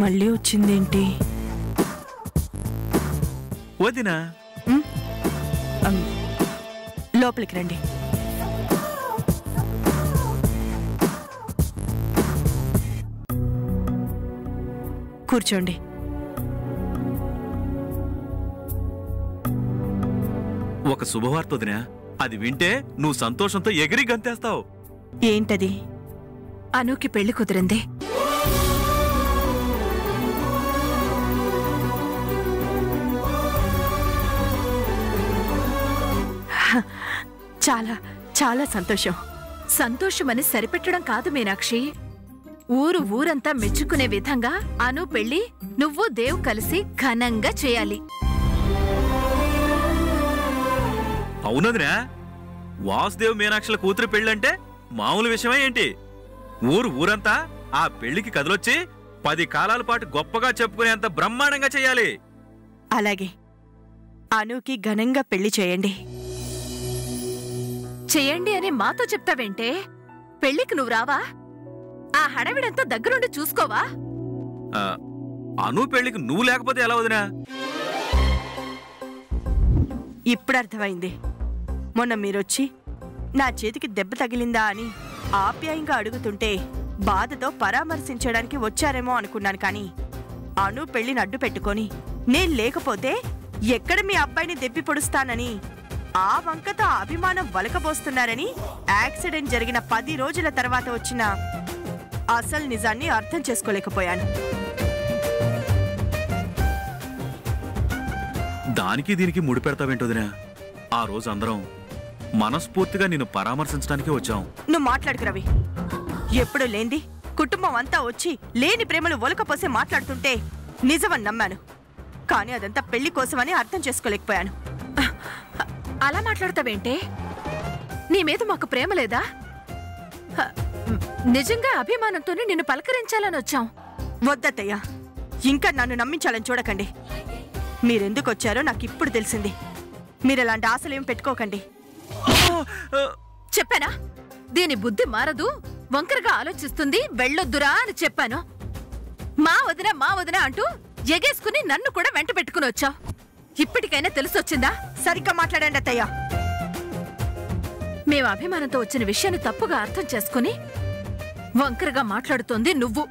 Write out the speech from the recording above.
మళ్ళీ వచ్చిందేంటి? వదినా లోపలికి రండి. కూర్చోండి. ఒక శుభవార్త వదినా. అది వింటే నువ్వు సంతోషంతో ఎగిరి గంతేస్తావు. ఏంటది? అనూకి పెళ్లి కుదిరింది. చాలా చాలా సంతోషం. సంతోషమని సరిపెట్టడం కాదు మీనాక్షి, ఊరంతా మెచ్చుకునే విధంగా అను పెళ్లి నువ్వు దేవ్ కలిసి ఘనంగా చేయాలి. అవునదినా, వాసుదేవ్ మీనాక్షుల కూతురు పెళ్ళంటే మామూలు విషయమే ఏంటి? ఊరంతా ఆ పెళ్లికి కదలొచ్చి 10 కాలాల పాటు గొప్పగా చెప్పుకునేంత బ్రహ్మాండంగా చెయ్యాలి. అలాగే అనుకి ఘనంగా పెళ్లి చేయండి. చెయ్యండి అని మాతో చెప్తావేంటే? పెళ్లికి నువ్వు రావా? ఆ హడవిడంతా దగ్గరుండి చూసుకోవా? అను పెళ్లికి నువ్వు లేకపోతే ఎలా వదినా? ఇప్పుడు అర్థమైంది. మొన్న మీరొచ్చి నా చేతికి దెబ్బ తగిలిందా అని ఆప్యాయంగా అడుగుతుంటే బాధతో పరామర్శించడానికి వచ్చారేమో అనుకున్నాను. కానీ అను పెళ్లిని అడ్డు పెట్టుకొని నేను లేకపోతే ఎక్కడ మీ అబ్బాయిని దెబ్బి పొడుస్తానని ఆ వంకతో అభిమానం వలకబోస్తున్నారని యాక్సిడెంట్ జరిగిన 10 రోజుల తర్వాత వచ్చిన అసలు నిజాన్ని అర్థం చేసుకోలేకపోయాను. దానికి దీనికి ముడిపెడతావేంటోదినా? ఆ రోజు అందరం మనస్ఫూర్తిగా నిన్ను పరామర్శించడానికి వచ్చాం. నువ్వు మాట్లాడుకు రవి. ఎప్పుడు లేంది కుటుంబం అంతా వచ్చి లేని ప్రేమలు ఒలకపోసే మాట్లాడుతుంటే నిజమని నమ్మాను. కానీ అదంతా పెళ్లి కోసమని అర్థం చేసుకోలేకపోయాను. అలా మాట్లాడతావేంటే? నీ మీద మాకు ప్రేమ లేదా? నిజంగా అభిమానంతోనే నిన్ను పలకరించాలని వచ్చాం. వద్దత్తయ్యా, ఇంకా నన్ను నమ్మించాలని చూడకండి. మీరెందుకొచ్చారో నాకు ఇప్పుడు తెలిసింది. మీరెలాంటి ఆశలేం పెట్టుకోకండి. చెప్పానా? దీని బుద్ధి మారదు, వంకరగా ఆలోచిస్తుంది, వెళ్ళొద్దురా అని చెప్పాను. మా వదిన అంటూ ఎగేసుకుని నన్ను కూడా వెంట పెట్టుకుని వచ్చావు. ఇప్పటికైనా తెలిసొచ్చిందా? సరిగ్గా మాట్లాడండి అత్తయ్యా. మేము అభిమానంతో వచ్చిన విషయాన్ని తప్పుగా అర్థం చేసుకుని వంకరగా మాట్లాడుతోంది నువ్వు.